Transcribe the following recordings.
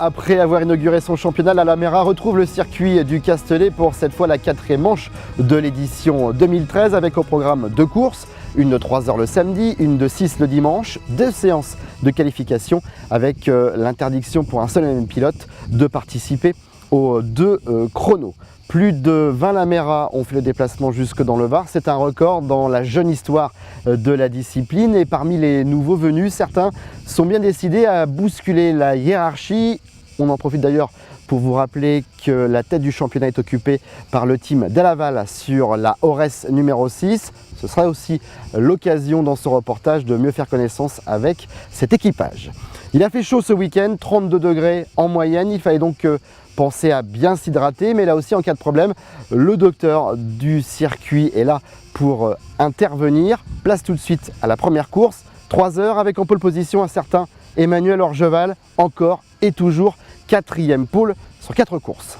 après avoir inauguré son championnat, la Lamera retrouve le circuit du Castellet pour cette fois la 4e manche de l'édition 2013 avec au programme 2 courses, une de 3 heures le samedi, une de 6 le dimanche, 2 séances de qualification avec l'interdiction pour un seul et même pilote de participer aux 2 chronos. Plus de 20 Lamera ont fait le déplacement jusque dans le Var. C'est un record dans la jeune histoire de la discipline. Et parmi les nouveaux venus, certains sont bien décidés à bousculer la hiérarchie. On en profite d'ailleurs pour vous rappeler que la tête du championnat est occupée par le team Delaval sur la Ores numéro 6. Ce sera aussi l'occasion dans ce reportage de mieux faire connaissance avec cet équipage. Il a fait chaud ce week-end, 32 degrés en moyenne. Il fallait donc penser à bien s'hydrater, mais là aussi en cas de problème, le docteur du circuit est là pour intervenir. Place tout de suite à la première course, 3 heures avec en pole position un certain Emmanuel Orgeval, encore et toujours 4e pole sur 4 courses.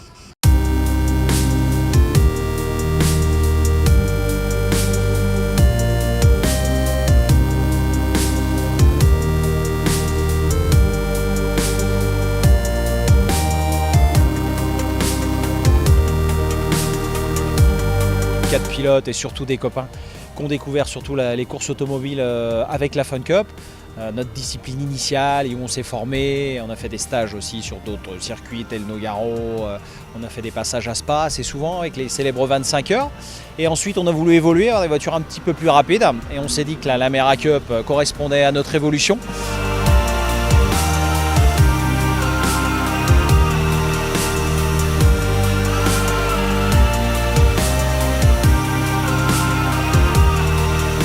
Quatre pilotes et surtout des copains qui ont découvert surtout les courses automobiles avec la Fun Cup, notre discipline initiale et où on s'est formé. On a fait des stages aussi sur d'autres circuits tels Nogaro, on a fait des passages à Spa assez souvent avec les célèbres 25 heures. Et ensuite on a voulu évoluer, avoir des voitures un petit peu plus rapides et on s'est dit que la Lamera Cup correspondait à notre évolution.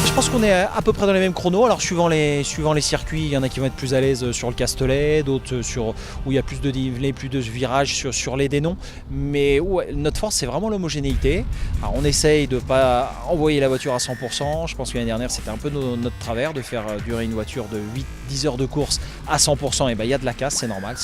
Je pense qu'on est à peu près dans les mêmes chronos. Alors suivant les circuits, il y en a qui vont être plus à l'aise sur le Castellet, d'autres où il y a plus de dénivelé, plus de virages sur les dénoms. Mais ouais, notre force, c'est vraiment l'homogénéité. Alors on essaye de ne pas envoyer la voiture à 100%. Je pense que l'année dernière, c'était un peu notre travers de faire durer une voiture de 8-10 heures de course à 100%. Et ben, il y a de la casse, c'est normal.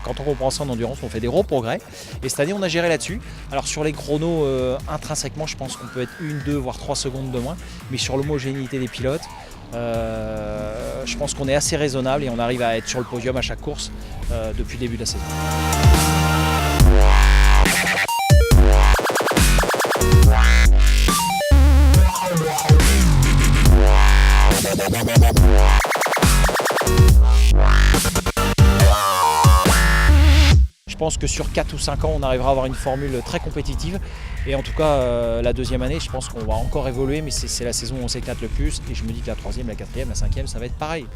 Quand on reprend ça en endurance, on fait des gros progrès. Et cette année, on a géré là-dessus. Alors sur les chronos, intrinsèquement, je pense qu'on peut être 1, 2, voire 3 secondes de moins. Mais sur l'homogénéité des pilotes, je pense qu'on est assez raisonnable et on arrive à être sur le podium à chaque course depuis le début de la saison. Je pense que sur 4 ou 5 ans, on arrivera à avoir une formule très compétitive. Et en tout cas, la deuxième année, je pense qu'on va encore évoluer, mais c'est la saison où on s'éclate le plus. Et je me dis que la 3e, la 4e, la 5e, ça va être pareil.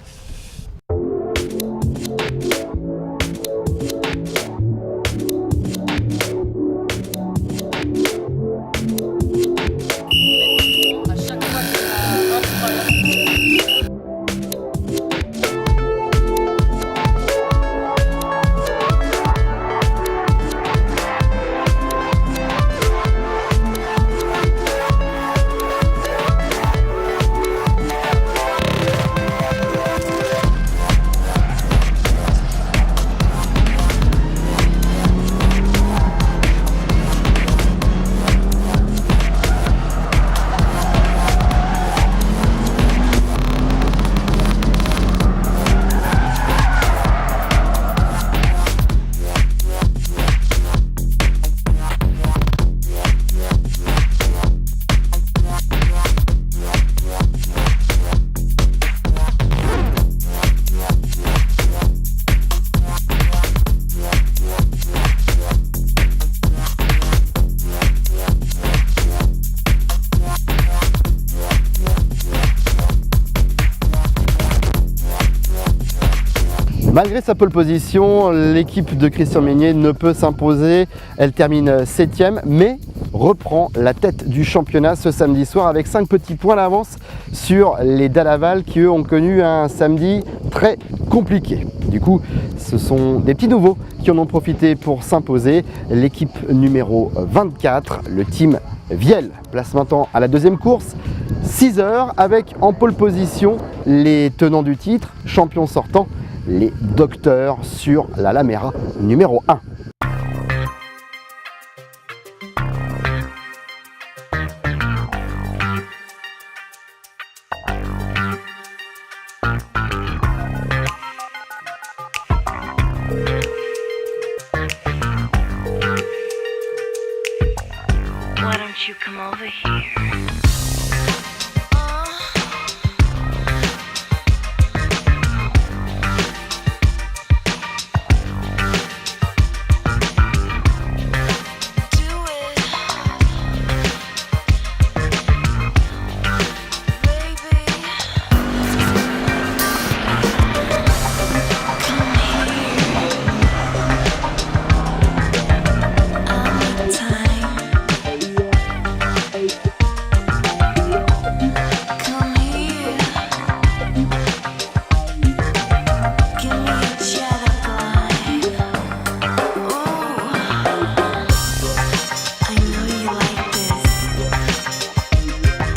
Malgré sa pole position, l'équipe de Christian Meignier ne peut s'imposer. Elle termine 7e, mais reprend la tête du championnat ce samedi soir avec 5 petits points d'avance sur les Delaval qui eux ont connu un samedi très compliqué. Du coup, ce sont des petits nouveaux qui en ont profité pour s'imposer. L'équipe numéro 24, le team Viel, place maintenant à la 2e course, 6 heures avec en pole position les tenants du titre, champions sortants, les docteurs sur la Lamera numéro 1. you come over here?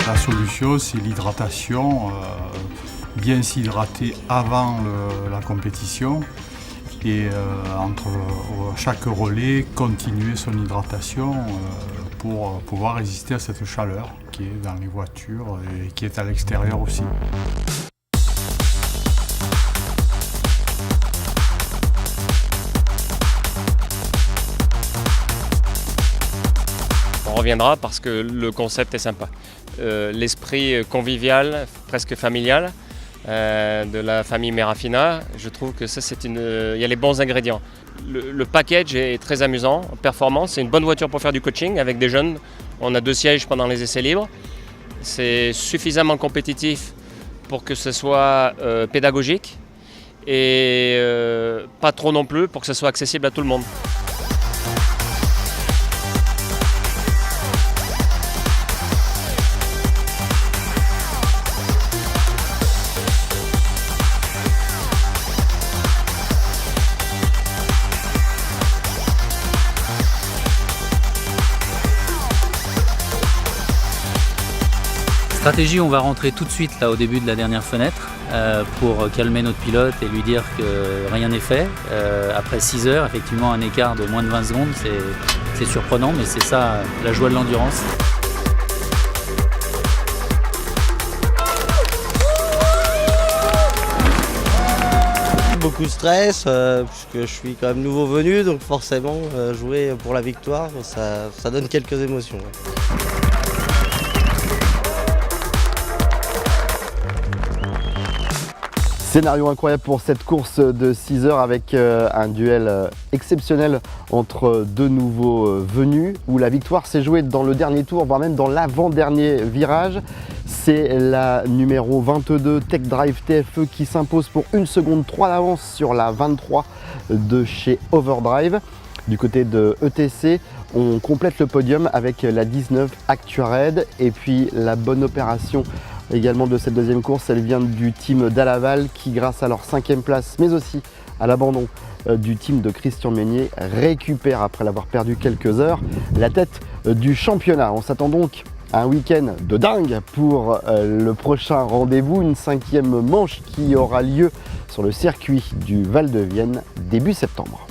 La solution, c'est l'hydratation, bien s'hydrater avant la compétition et entre chaque relais, continuer son hydratation pour pouvoir résister à cette chaleur qui est dans les voitures et qui est à l'extérieur aussi. On reviendra parce que le concept est sympa. L'esprit convivial, presque familial, de la famille Merafina, je trouve que ça il y a les bons ingrédients. Le package est très amusant, performant, c'est une bonne voiture pour faire du coaching avec des jeunes. On a 2 sièges pendant les essais libres. C'est suffisamment compétitif pour que ce soit pédagogique et pas trop non plus pour que ce soit accessible à tout le monde. Stratégie, on va rentrer tout de suite là au début de la dernière fenêtre pour calmer notre pilote et lui dire que rien n'est fait. Après 6 heures, effectivement un écart de moins de 20 secondes, c'est surprenant, mais c'est ça la joie de l'endurance. Beaucoup de stress, puisque je suis quand même nouveau venu, donc forcément jouer pour la victoire, ça donne quelques émotions. Scénario incroyable pour cette course de 6 heures avec un duel exceptionnel entre 2 nouveaux venus où la victoire s'est jouée dans le dernier tour, voire même dans l'avant-dernier virage. C'est la numéro 22 Tech Drive TFE qui s'impose pour 1 seconde 3 d'avance sur la 23 de chez Overdrive. Du côté de ETC, on complète le podium avec la 19 ActuaRed et puis la bonne opération également de cette deuxième course, elle vient du team d'Alaval qui, grâce à leur 5e place, mais aussi à l'abandon du team de Christian Meunier, récupère, après l'avoir perdu quelques heures, la tête du championnat. On s'attend donc à un week-end de dingue pour le prochain rendez-vous, une 5e manche qui aura lieu sur le circuit du Val de Vienne début septembre.